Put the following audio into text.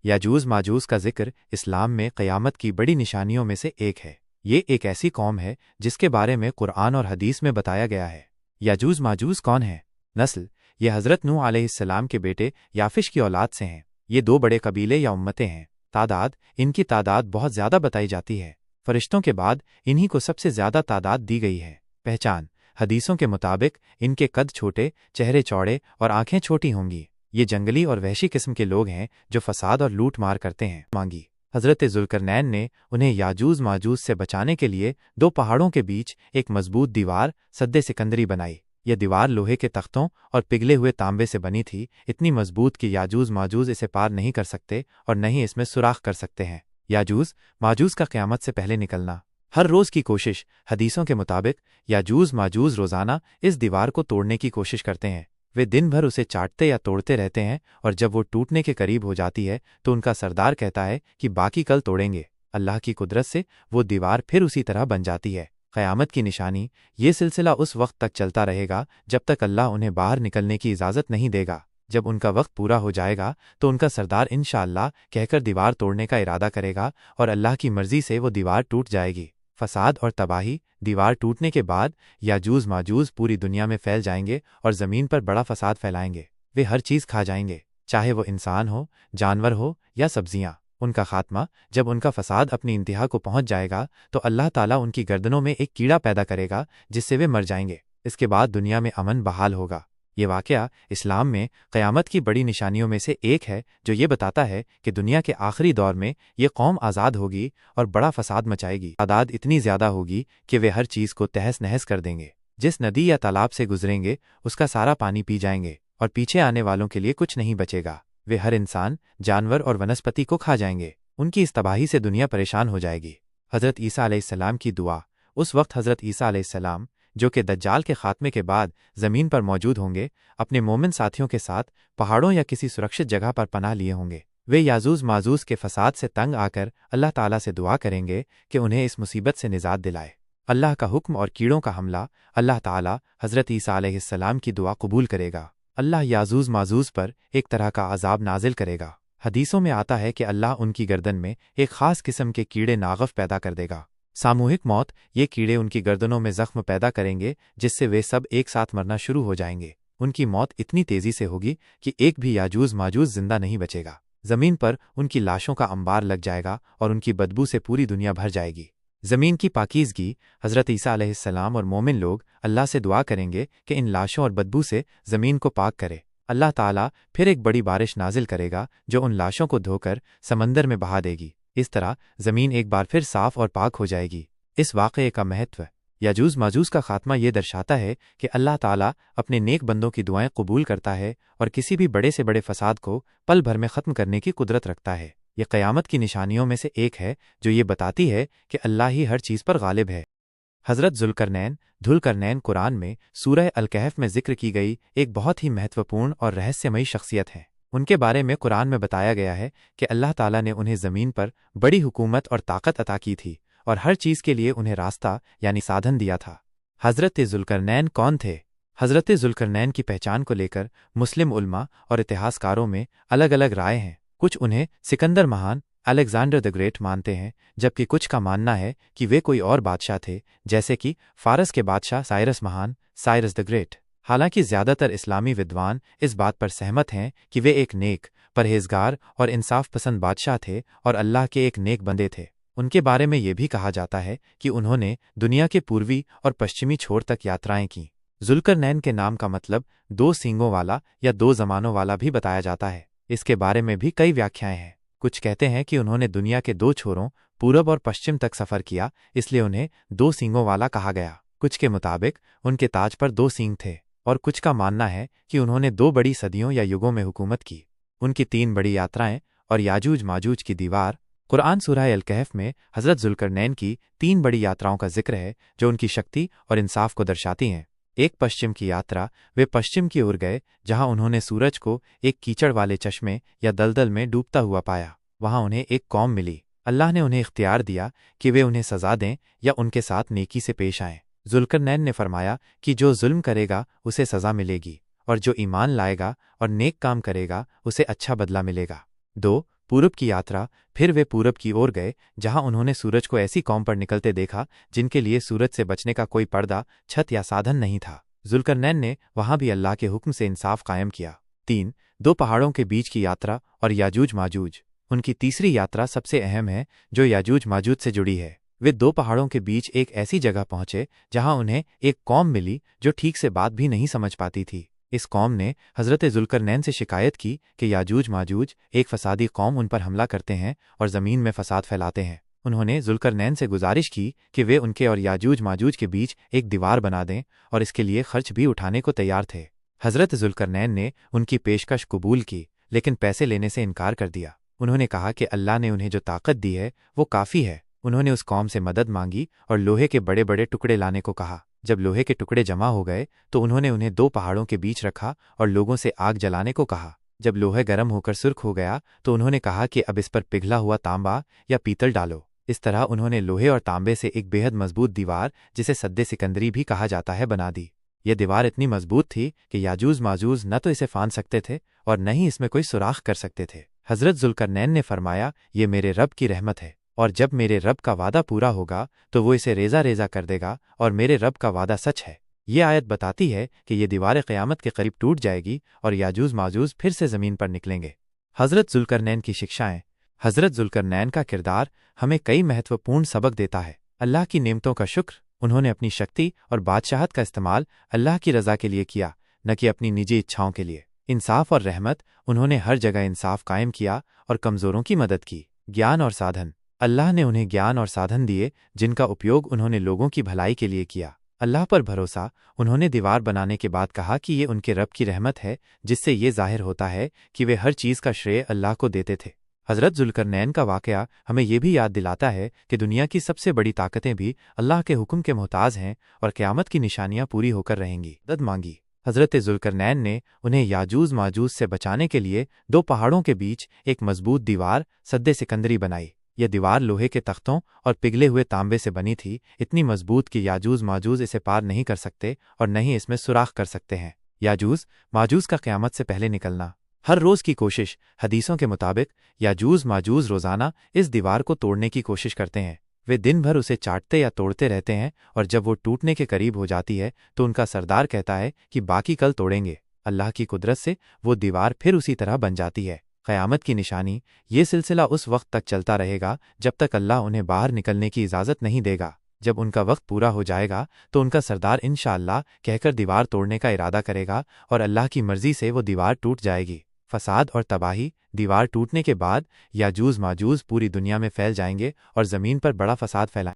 याजूज माजूज का जिक्र इस्लाम में क़यामत की बड़ी निशानियों में से एक है। ये एक ऐसी कौम है जिसके बारे में कुरान और हदीस में बताया गया है। याजूज माजूज कौन है? नस्ल: ये हज़रत नूह अलैहिस्सलाम के बेटे याफिश की औलाद से हैं। ये दो बड़े कबीले या उम्मतें हैं। तादाद: इनकी तादाद बहुत ज़्यादा बताई जाती है। फरिश्तों के बाद इन्हीं को सबसे ज़्यादा तादाद दी गई है। पहचान: हदीसों के मुताबिक इनके कद छोटे, चेहरे चौड़े और आंखें छोटी होंगी। ये जंगली और वहशी किस्म के लोग हैं जो फसाद और लूट मार करते हैं। मांगी हज़रत ज़ुल्करनैन ने उन्हें याजूज माजूज से बचाने के लिए दो पहाड़ों के बीच एक मजबूत दीवार सद्दे सिकंदरी बनाई। यह दीवार लोहे के तख्तों और पिघले हुए तांबे से बनी थी, इतनी मजबूत कि याजूज माजूज इसे पार नहीं कर सकते और न ही इसमें सुराख कर सकते हैं। याजूज माजूज का क़यामत से पहले निकलना। हर रोज़ की कोशिश। हदीसों के मुताबिक याजूज माजूज रोज़ाना इस दीवार को तोड़ने की कोशिश करते हैं। वे दिन भर उसे चाटते या तोड़ते रहते हैं और जब वो टूटने के करीब हो जाती है तो उनका सरदार कहता है कि बाकी कल तोड़ेंगे। अल्लाह की कुदरत से वो दीवार फिर उसी तरह बन जाती है। क़यामत की निशानी: ये सिलसिला उस वक्त तक चलता रहेगा जब तक अल्लाह उन्हें बाहर निकलने की इजाज़त नहीं देगा। जब उनका वक्त पूरा हो जाएगा तो उनका सरदार इंशाअल्लाह कहकर दीवार तोड़ने का इरादा करेगा और अल्लाह की मर्ज़ी से वो दीवार टूट जाएगी। फसाद और तबाही: दीवार टूटने के बाद याजूज माजूज पूरी दुनिया में फैल जाएंगे और ज़मीन पर बड़ा फसाद फैलाएंगे। वे हर चीज़ खा जाएंगे, चाहे वो इंसान हो, जानवर हो या सब्जियां। उनका खात्मा: जब उनका फसाद अपनी इंतहा को पहुंच जाएगा तो अल्लाह ताला उनकी गर्दनों में एक कीड़ा पैदा करेगा जिससे वे मर जाएंगे। इसके बाद दुनिया में अमन बहाल होगा। ये वाक़या इस्लाम में क़यामत की बड़ी निशानियों में से एक है जो ये बताता है कि दुनिया के आखिरी दौर में ये कौम आज़ाद होगी और बड़ा फसाद मचाएगी। तादाद इतनी ज़्यादा होगी कि वे हर चीज़ को तहस नहस कर देंगे। जिस नदी या तालाब से गुजरेंगे उसका सारा पानी पी जाएंगे और पीछे आने वालों के लिए कुछ नहीं बचेगा। वे हर इंसान, जानवर और वनस्पति को खा जाएंगे। उनकी इस तबाही से दुनिया परेशान हो जाएगी। हज़रत ईसा अलैहिस्सलाम की दुआ। उस वक्त हज़रत ईसा अलैहिस्सलाम, जो कि दज्जाल के खात्मे के बाद ज़मीन पर मौजूद होंगे, अपने मोमिन साथियों के साथ पहाड़ों या किसी सुरक्षित जगह पर पनाह लिए होंगे। वे याजूज माजूज के फसाद से तंग आकर अल्लाह ताला से दुआ करेंगे कि उन्हें इस मुसीबत से निजात दिलाए। अल्लाह का हुक्म और कीड़ों का हमला। अल्लाह ताला हज़रत ईसा अलैहिस्सलाम की दुआ कबूल करेगा। अल्लाह याजूज माजूज पर एक तरह का अजाब नाजिल करेगा। हदीसों में आता है कि अल्लाह उनकी गर्दन में एक ख़ास किस्म के कीड़े नागफ पैदा कर देगा। सामूहिक मौत: ये कीड़े उनकी गर्दनों में जख्म पैदा करेंगे जिससे वे सब एक साथ मरना शुरू हो जाएंगे। उनकी मौत इतनी तेजी से होगी कि एक भी याजूज माजूज जिंदा नहीं बचेगा। ज़मीन पर उनकी लाशों का अंबार लग जाएगा और उनकी बदबू से पूरी दुनिया भर जाएगी। ज़मीन की पाकीज़गी: हज़रत ईसा अलैहिस्सलाम और मोमिन लोग अल्लाह से दुआ करेंगे कि इन लाशों और बदबू से ज़मीन को पाक करे। अल्लाह ताला फिर एक बड़ी बारिश नाजिल करेगा जो उन लाशों को धोकर समंदर में बहा देगी। इस तरह ज़मीन एक बार फिर साफ और पाक हो जाएगी। इस वाक़ये का महत्व: याजूज माजूज का खात्मा ये दर्शाता है कि अल्लाह ताला अपने नेक बंदों की दुआएं कबूल करता है और किसी भी बड़े से बड़े फसाद को पल भर में ख़त्म करने की कुदरत रखता है। यह क़यामत की निशानियों में से एक है जो ये बताती है कि अल्लाह ही हर चीज़ पर गालिब है। हज़रत ज़ुल्करनैन धुलकरनैन कुरान में सूरह अल-कहफ़ में ज़िक्र की गई एक बहुत ही महत्वपूर्ण और रहस्यमयी शख्सियत है। उनके बारे में कुरान में बताया गया है कि अल्लाह ताला ने उन्हें ज़मीन पर बड़ी हुकूमत और ताकत अता की थी और हर चीज़ के लिए उन्हें रास्ता यानी साधन दिया था। हज़रत ज़ुल्करनैन कौन थे? हज़रत ज़ुल्करनैन की पहचान को लेकर मुस्लिम उलमा और इतिहासकारों में अलग अलग राय हैं। कुछ उन्हें सिकंदर महान, अलेक्जेंडर द ग्रेट मानते हैं, जबकि कुछ का मानना है कि वे कोई और बादशाह थे, जैसे कि फ़ारस के बादशाह साइरस महान, साइरस द ग्रेट। हालांकि ज़्यादातर इस्लामी विद्वान इस बात पर सहमत हैं कि वे एक नेक, परहेजगार और इंसाफ पसंद बादशाह थे और अल्लाह के एक नेक बंदे थे। उनके बारे में ये भी कहा जाता है कि उन्होंने दुनिया के पूर्वी और पश्चिमी छोर तक यात्राएं की। ज़ुल्करनैन के नाम का मतलब दो सींगों वाला या दो ज़मानों वाला भी बताया जाता है। इसके बारे में भी कई व्याख्याएं हैं। कुछ कहते हैं कि उन्होंने दुनिया के दो छोरों पूरब और पश्चिम तक सफ़र किया, इसलिए उन्हें दो सींगों वाला कहा गया। कुछ के मुताबिक उनके ताज पर दो सींग थे और कुछ का मानना है कि उन्होंने दो बड़ी सदियों या युगों में हुकूमत की। उनकी तीन बड़ी यात्राएं और याजूज माजूज की दीवार। कुरान सूरह अल-कहफ़ में हज़रत ज़ुल्करनैन की तीन बड़ी यात्राओं का जिक्र है जो उनकी शक्ति और इंसाफ को दर्शाती हैं। एक पश्चिम की यात्रा, वे पश्चिम की ओर गए जहां उन्होंने सूरज को एक कीचड़ वाले चश्मे या दलदल में डूबता हुआ पाया। वहां उन्हें एक कौम मिली। अल्लाह ने उन्हें इख्तियार दिया कि वे उन्हें सज़ा दें या उनके साथ नेकी से पेश आएं। ज़ुल्करनैन ने फरमाया कि जो जुल्म करेगा उसे सज़ा मिलेगी और जो ईमान लाएगा और नेक काम करेगा उसे अच्छा बदला मिलेगा। 2. पूरब की यात्रा। फिर वे पूरब की ओर गए, जहां उन्होंने सूरज को ऐसी कौम पर निकलते देखा जिनके लिए सूरज से बचने का कोई पर्दा, छत या साधन नहीं था। जुल्करनैन ने वहां भी अल्लाह के हुक्म से इंसाफ कायम किया। 3. दो पहाड़ों के बीच की यात्रा और याजूज माजूज। उनकी तीसरी यात्रा सबसे अहम है, जो याजूज माजूज से जुड़ी है। वे दो पहाड़ों के बीच एक ऐसी जगह पहुंचे जहां उन्हें एक कौम मिली जो ठीक से बात भी नहीं समझ पाती थी। इस कौम ने हज़रत जुल्करनैन से शिकायत की कि याजूज माजूज एक फसादी कौम उन पर हमला करते हैं और ज़मीन में फसाद फैलाते हैं। उन्होंने जुल्करनैन से गुजारिश की कि वे उनके और याजूज माजूज के बीच एक दीवार बना दें और इसके लिए खर्च भी उठाने को तैयार थे। हज़रत जुल्करनैन ने उनकी पेशकश कबूल की, लेकिन पैसे लेने से इनकार कर दिया। उन्होंने कहा कि अल्लाह ने उन्हें जो ताकत दी है वो काफ़ी है। उन्होंने उस कौम से मदद मांगी और लोहे के बड़े बड़े टुकड़े लाने को कहा। जब लोहे के टुकड़े जमा हो गए तो उन्होंने उन्हें दो पहाड़ों के बीच रखा और लोगों से आग जलाने को कहा। जब लोहा गर्म होकर सुर्ख हो गया तो उन्होंने कहा कि अब इस पर पिघला हुआ तांबा या पीतल डालो। इस तरह उन्होंने लोहे और तांबे से एक बेहद मजबूत दीवार, जिसे सद्दे सिकंदरी भी कहा जाता है, बना दी। यह दीवार इतनी मजबूत थी कि याजूज माजूज न तो इसे फांद सकते थे और न ही इसमें कोई सुराख कर सकते थे। हज़रत जुल्करनैन ने फरमाया, ये मेरे रब की रहमत है, और जब मेरे रब का वादा पूरा होगा तो वो इसे रेजा रेजा कर देगा, और मेरे रब का वादा सच है। ये आयत बताती है कि ये दीवार क़यामत के करीब टूट जाएगी और याजूज माजूज फिर से ज़मीन पर निकलेंगे। हज़रत जुल्करनैन की शिक्षाएं। हज़रत जुल्करनैन का किरदार हमें कई महत्वपूर्ण सबक देता है। अल्लाह की नेमतों का शुक्र। उन्होंने अपनी शक्ति और बादशाहत का इस्तेमाल अल्लाह की रज़ा के लिए किया, न कि अपनी निजी इच्छाओं के लिए। इंसाफ और रहमत। उन्होंने हर जगह इंसाफ कायम किया और कमज़ोरों की मदद की। ज्ञान और साधन। अल्लाह ने उन्हें ज्ञान और साधन दिए जिनका उपयोग उन्होंने लोगों की भलाई के लिए किया। अल्लाह पर भरोसा। उन्होंने दीवार बनाने के बाद कहा कि ये उनके रब की रहमत है, जिससे ये जाहिर होता है कि वे हर चीज़ का श्रेय अल्लाह को देते थे। हज़रत जुल्करनैन का वाक़या हमें यह भी याद दिलाता है कि दुनिया की सबसे बड़ी ताकतें भी अल्लाह के हुक्म के मोहताज हैं और क़यामत की निशानियां पूरी होकर रहेंगी। मदद मांगी। हज़रत जुल्करनैन ने उन्हें याजूज माजूज से बचाने के लिए दो पहाड़ों के बीच एक मजबूत दीवार, सद्दे सिकंदरी, बनाई। यह दीवार लोहे के तख्तों और पिघले हुए तांबे से बनी थी, इतनी मजबूत कि याजूज माजूज इसे पार नहीं कर सकते और न ही इसमें सुराख कर सकते हैं। याजूज माजूज का क़यामत से पहले निकलना। हर रोज़ की कोशिश। हदीसों के मुताबिक याजूज माजूज रोज़ाना इस दीवार को तोड़ने की कोशिश करते हैं। वे दिन भर उसे चाटते या तोड़ते रहते हैं और जब वो टूटने के करीब हो जाती है तो उनका सरदार कहता है कि बाकी कल तोड़ेंगे। अल्लाह की कुदरत से वो दीवार फिर उसी तरह बन जाती है। क़यामत की निशानी। ये सिलसिला उस वक्त तक चलता रहेगा जब तक अल्लाह उन्हें बाहर निकलने की इजाज़त नहीं देगा। जब उनका वक्त पूरा हो जाएगा तो उनका सरदार इंशाअल्लाह कहकर दीवार तोड़ने का इरादा करेगा और अल्लाह की मर्ज़ी से वो दीवार टूट जाएगी। फसाद और तबाही। दीवार टूटने के बाद याजूज माजूज पूरी दुनिया में फैल जाएंगे और ज़मीन पर बड़ा फसाद फैलाएंगे।